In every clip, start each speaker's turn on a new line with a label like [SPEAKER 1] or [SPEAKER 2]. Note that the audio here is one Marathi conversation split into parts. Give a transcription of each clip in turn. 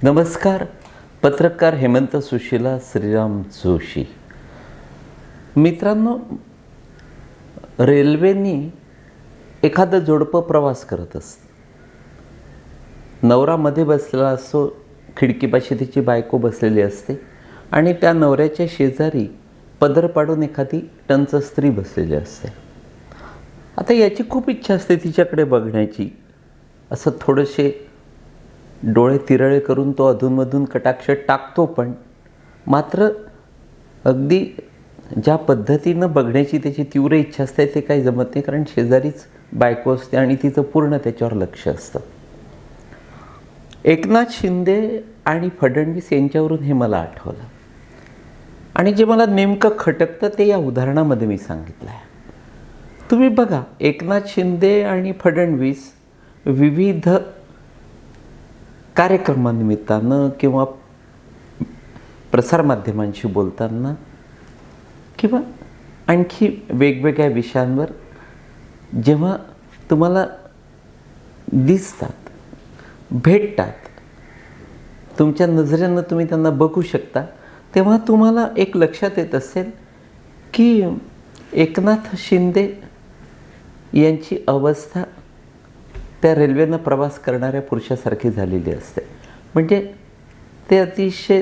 [SPEAKER 1] नमस्कार. पत्रकार हेमंत सुशीला श्रीराम जोशी. मित्रांनो, रेल्वेनी एखादं जोडपं प्रवास करत असतं. नवरा मध्ये बसलेला असतो, खिडकीपाशी तिची बायको बसलेली असते आणि त्या नवऱ्याच्या शेजारी पदर पाडून एखादी टंच स्त्री बसलेली असते. आता याची खूप इच्छा असते तिच्याकडे बघण्याची. असं थोडेसे डोळे तिरळे करून तो अधूनमधून कटाक्ष टाकतो, पण मात्र अगदी ज्या पद्धतीनं बघण्याची त्याची तीव्र इच्छा असते ते काही जमत नाही, कारण शेजारीच बायको असते आणि तिचं पूर्ण त्याच्यावर लक्ष असतं. एकनाथ शिंदे आणि फडणवीस यांच्यावरून हे मला आठवलं आणि जे मला नेमकं खटकतं ते या उदाहरणामध्ये मी सांगितलं आहे. तुम्ही बघा, एकनाथ शिंदे आणि फडणवीस विविध कार्यक्रमानिमित्तानं किंवा प्रसारमाध्यमांशी बोलताना किंवा आणखी वेगवेगळ्या विषयांवर जेव्हा तुम्हाला दिसतात, भेटतात, तुमच्या नजरेनं तुम्ही त्यांना बघू शकता, तेव्हा तुम्हाला एक लक्षात येत असेल की एकनाथ शिंदे यांची अवस्था त्या रेल्वेनं प्रवास करणाऱ्या पुरुषासारखी झालेली असते. म्हणजे ते अतिशय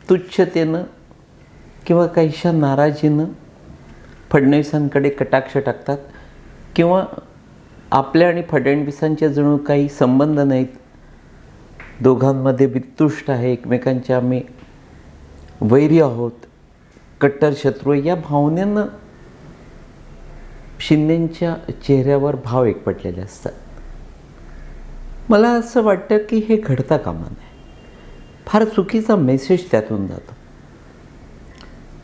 [SPEAKER 1] तुच्छतेनं किंवा काहीशा नाराजीनं फडणवीसांकडे कटाक्ष टाकतात किंवा आपल्या आणि फडणवीसांच्या जणू काही संबंध नाहीत, दोघांमध्ये वितुष्ट आहे, एकमेकांच्या आम्ही वैरी आहोत, कट्टर शत्रू, या भावनेनं शिंदेंच्या चेहऱ्यावर भाव एकवटलेले असतात. मला असं वाटतं की हे घडता कामा नये. फार चुकीचा मेसेज त्यातून जातो.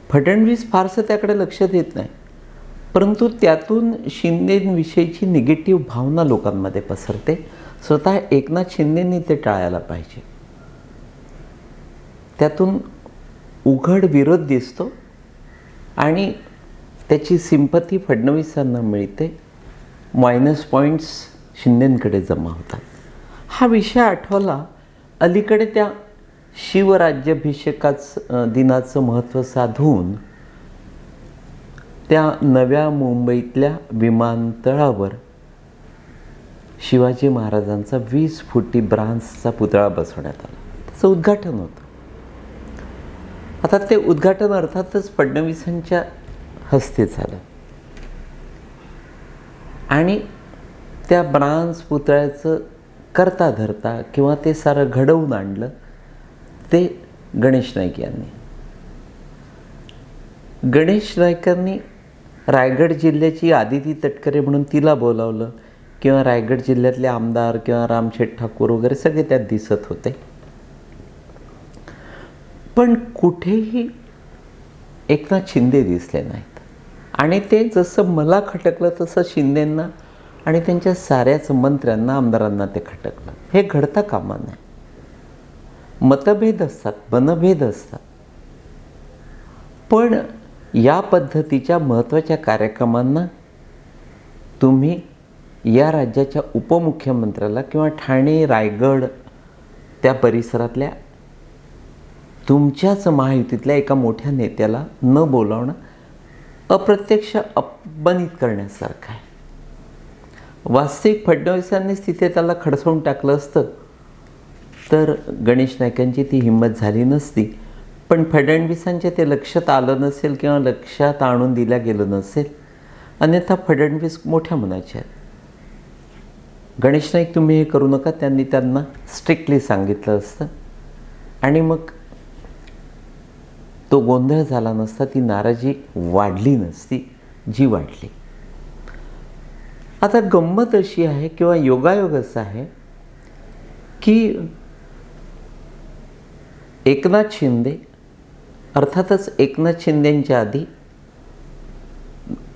[SPEAKER 1] फडणवीस फारसं त्याकडे लक्ष देत नाही, परंतु त्यातून शिंदेंविषयीची निगेटिव्ह भावना लोकांमध्ये पसरते. स्वतः एकनाथ शिंदेंनी ते टाळायला पाहिजे. त्यातून उघड विरोध दिसतो आणि त्याची सिंपथी फडणवीसांना मिळते. मायनस पॉईंट्स शिंदेंकडे जमा होतात. हा विषय आठवला अलीकडे त्या दिनाचं महत्त्व साधून त्या नव्या मुंबईतल्या विमानतळावर शिवाजी महाराजांचा 20 फुटी ब्रांझचा पुतळा बसवण्यात आला. त्याचं उद्घाटन होतं. आता ते उद्घाटन अर्थातच फडणवीसांच्या हस्ते झालं आणि त्या ब्रांझ पुतळ्याचं करता धरता किंवा ते सारं घडवून आणलं ते गणेश नाईक यांनी. गणेश नाईकांनी रायगड जिल्ह्याची आदिती तटकरे म्हणून तिला बोलावलं किंवा रायगड जिल्ह्यातले आमदार किंवा रामशेठ ठाकूर वगैरे सगळे त्यात दिसत होते. पण कुठेही एकनाथ शिंदे दिसले नाहीत आणि ते जसं मला खटकलं तसं शिंदेंना आणि त्यांच्या साऱ्याच मंत्र्यांना, आमदारांना ते खटकलं. हे घडता कामा नये. मतभेद असतात, मनभेद असतात, पण या पद्धतीच्या महत्त्वाच्या कार्यक्रमांना तुम्ही या राज्याच्या उपमुख्यमंत्र्याला किंवा ठाणे, रायगड त्या परिसरातल्या तुमच्याच महायुतीतल्या एका मोठ्या नेत्याला न बोलावणं अप्रत्यक्ष अपमानित करण्यासारखं आहे. वास्तविक फडणवीसांनीच तिथे त्याला खडसवून टाकलं असतं तर गणेश नाईकांची ती हिंमत झाली नसती. पण फडणवीसांच्या ते लक्षात आलं नसेल किंवा लक्षात आणून दिल्या गेलं नसेल. अन्यथा फडणवीस मोठ्या मनाचे आहेत. गणेश नाईक तुम्ही हे करू नका, त्यांनी त्यांना स्ट्रिक्टली सांगितलं असतं आणि मग तो गोंधळ झाला नसता, ती नाराजी वाढली नसती जी वाढली. आता गंमत अशी आहे किंवा योगायोग असा आहे की एकनाथ शिंदे, अर्थातच एकनाथ शिंदेंच्या आधी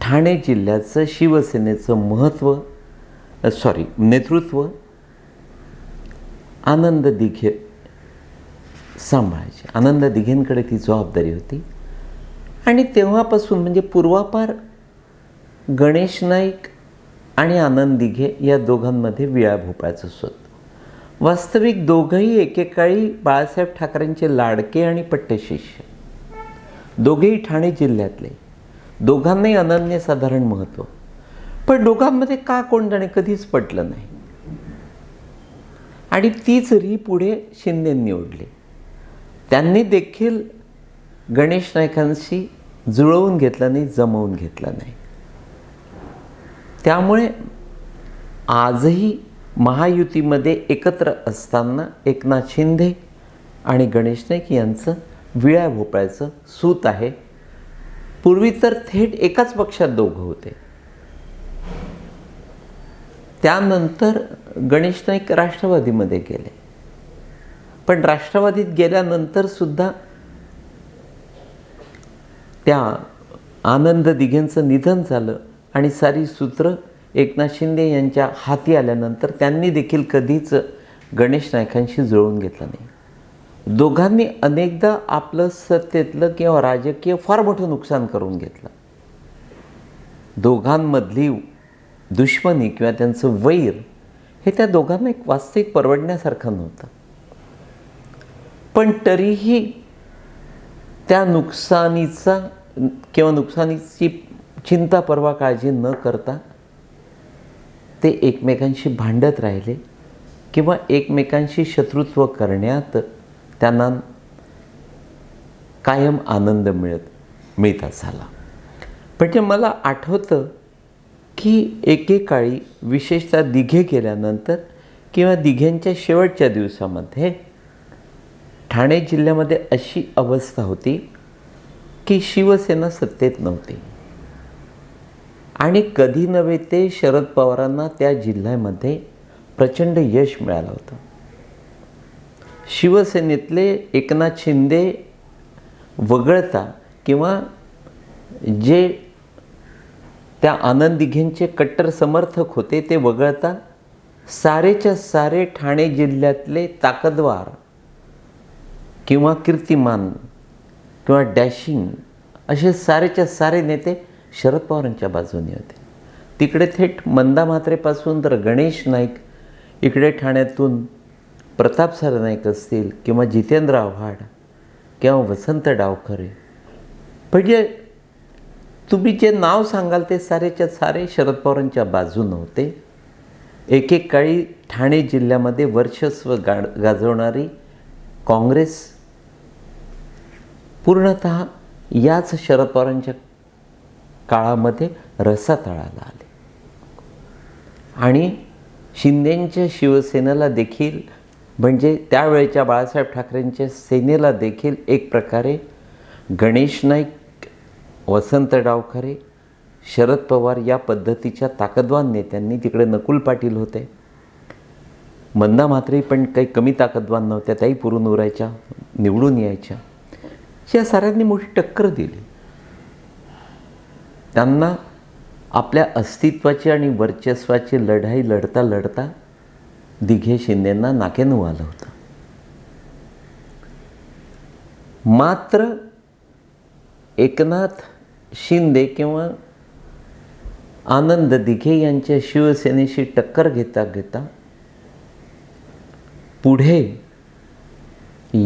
[SPEAKER 1] ठाणे जिल्ह्याचं शिवसेनेचं नेतृत्व आनंद दिघे सांभाळायचे. आनंद दिघेंकडे ती जबाबदारी होती आणि तेव्हापासून म्हणजे पूर्वापार गणेश नाईक आणि आनंद दिघे या दोघांमध्ये विळा भोपाळचं होतं. वास्तविक दोघंही एकेकाळी बाळासाहेब ठाकरेंचे लाडके आणि पट्टशिष्य, दोघेही ठाणे जिल्ह्यातले, दोघांनाही अनन्यसाधारण महत्त्व. पण दोघांमध्ये का कोणत्याने कधीच पटलं नाही आणि तीच री पुढे शिंदेंनी ओढली. त्यांनी देखील गणेश नाईकांशी जुळवून घेतलं नाही, जमवून घेतलं नाही. त्यामुळे आजही महायुतीमध्ये एकत्र असताना एकनाथ शिंदे आणि गणेश नाईक यांचं विळ्या भोपळ्याचं सूत आहे. पूर्वी तर थेट एकाच पक्षात दोघं होते. त्यानंतर गणेश नाईक राष्ट्रवादीमध्ये गेले, पण राष्ट्रवादीत गेल्यानंतर सुद्धा त्या आनंद दिघेंचं निधन झालं आणि सारी सूत्र एकनाथ शिंदे यांच्या हाती आल्यानंतर त्यांनी देखील कधीच गणेश नाईकांशी जुळवून घेतलं नाही. दोघांनी अनेकदा आपलं सत्तेतलं किंवा राजकीय फार मोठं नुकसान करून घेतलं. दोघांमधली दुश्मनी किंवा त्यांचं वैर हे त्या दोघांना एक वास्तविक परवडण्यासारखं नव्हतं. पण तरीही त्या नुकसानीचा किंवा नुकसानीची चिंता पर्वा काळजी न करता ते एकमेकांशी भांडत राहिले किंवा एकमेकांशी शत्रुत्व करण्यात त्यांना कायम आनंद मिळत झाला. म्हणजे मला आठवतं की एकेकाळी विशेषतः दिघे गेल्यानंतर किंवा दिघेंच्या शेवटच्या दिवसामध्ये ठाणे जिल्ह्यामध्ये अशी अवस्था होती की शिवसेना सत्तेत नव्हती आणि कधी नव्हे ते शरद पवारांना त्या जिल्ह्यामध्ये प्रचंड यश मिळालं होतं. शिवसेनेतले एकनाथ शिंदे वगळता किंवा जे त्या आनंद दिघेंचे कट्टर समर्थक होते ते वगळता सारेच्या सारे ठाणे जिल्ह्यातले ताकदवार किंवा कीर्तिमान किंवा डॅशिंग असे सारेच्या सारे नेते शरद पवारांच्या बाजूने होते. तिकडे थेट मंदा म्हात्रेपासून तर गणेश नाईक, इकडे ठाण्यातून प्रताप सरनाईक असतील किंवा जितेंद्र आव्हाड किंवा वसंत डावखरे, म्हणजे तुम्ही जे नाव सांगाल ते सारेच्या सारे शरद पवारांच्या बाजूने होते. एकेकाळी ठाणे जिल्ह्यामध्ये वर्चस्व गाजवणारी काँग्रेस पूर्णतः याच शरद पवारांच्या काळामध्ये रसातळाला आले आणि शिंदेंच्या शिवसेनेला देखील, म्हणजे त्यावेळेच्या बाळासाहेब ठाकरेंच्या सेनेला देखील एक प्रकारे गणेश नाईक, वसंत डावखरे, शरद पवार या पद्धतीच्या ताकदवान नेत्यांनी, तिकडे नकुल पाटील होते, मंदा म्हात्रे पण काही कमी ताकदवान नव्हत्या, त्याही पुरून उरायच्या, निवडून यायच्या, या साऱ्यांनी मोठी टक्कर दिली. त्यांना आपल्या अस्तित्वाची आणि वर्चस्वाची लढाई लढता लढता दिघे शिंदेंना नाकेनऊ आलं होतं. मात्र एकनाथ शिंदे किंवा आनंद दिघे यांच्या शिवसेनेशी टक्कर घेता घेता पुढे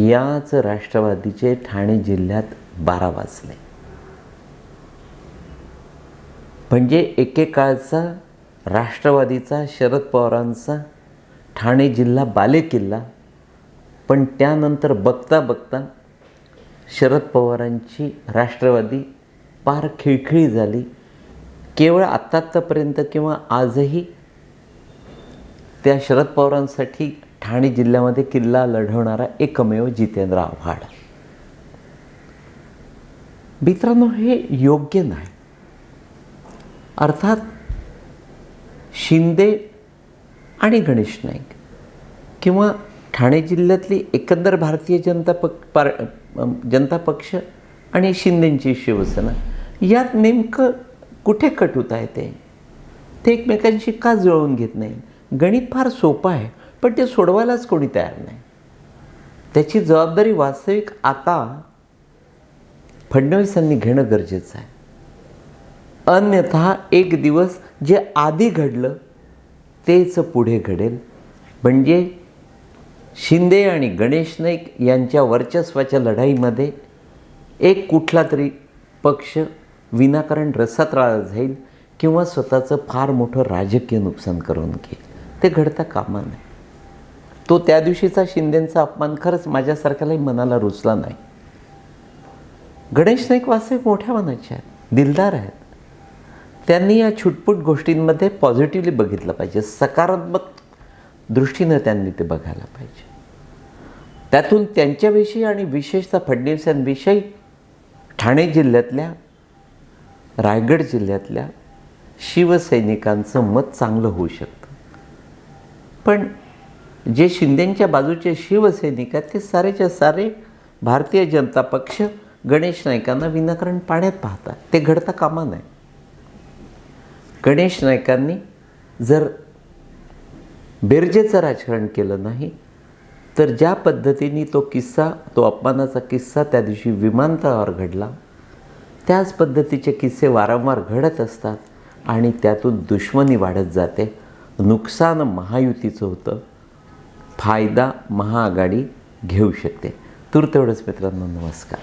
[SPEAKER 1] याच राष्ट्रवादीचे ठाणे जिल्ह्यात 12 वाजले. म्हणजे एकेकाळचा राष्ट्रवादीचा, शरद पवारांचा ठाणे जिल्हा बालेकिल्ला, पण त्यानंतर बघता बघता शरद पवारांची राष्ट्रवादी पार खिळखिळी झाली. केवळ आत्तापर्यंत किंवा आजही त्या शरद पवारांसाठी ठाणे जिल्ह्यामध्ये किल्ला लढवणारा एकमेव जितेंद्र आव्हाड. मित्रांनो, हे योग्य नाही. अर्थात शिंदे आणि गणेश नाईक किंवा ठाणे जिल्ह्यातली एकंदर भारतीय जनता पक्ष आणि शिंदेंची शिवसेना यात नेमकं कुठे कटुता येते? ते एकमेकांशी का जुळवून घेत नाही? गणित फार सोपं आहे, पण ते सोडवायलाच कोणी तयार नाही. त्याची जबाबदारी वास्तविक आता फडणवीसांनी घेणं गरजेचं आहे. अन्यथा एक दिवस जे आधी घडलं तेच पुढे घडेल. म्हणजे शिंदे आणि गणेश नाईक यांच्या वर्चस्वाच्या लढाईमध्ये एक कुठला तरी पक्ष विनाकारण रसातळाला जाईल किंवा स्वतःचं फार मोठं राजकीय नुकसान करून घेईल. ते घडता कामा नये. तो त्या दिवशीचा शिंदेंचा अपमान खरंच माझ्यासारख्यालाही मनाला रुचला नाही. गणेश नाईक वास्तविक मोठ्या मनाचे आहेत, दिलदार आहेत. त्यांनी या छुटपुट गोष्टींमध्ये पॉझिटिव्हली बघितलं पाहिजे, सकारात्मक दृष्टीनं त्यांनी ते बघायला पाहिजे. त्यातून त्यांच्याविषयी आणि विशेषतः फडणवीसांविषयी ठाणे जिल्ह्यातल्या, रायगड जिल्ह्यातल्या शिवसैनिकांचं मत चांगलं होऊ शकतं. पण जे शिंदेंच्या बाजूचे शिवसैनिक आहेत ते सारेच्या सारे भारतीय जनता पक्ष गणेश नाईकांना विनाकारण पाण्यात पाहतात. ते घडता कामा नये. गणेश नाईकांनी जर बेरजेचं राजकारण केलं नाही तर ज्या पद्धतीने तो अपमानाचा किस्सा त्या दिवशी विमानतळावर घडला, त्याच पद्धतीचे किस्से वारंवार घडत असतात आणि त्यातून दुश्मनी वाढत जाते. नुकसान महायुतीचं होतं, फायदा महाआघाडी घेऊ शकते. तूर्त एवढंच मित्रांनो, नमस्कार.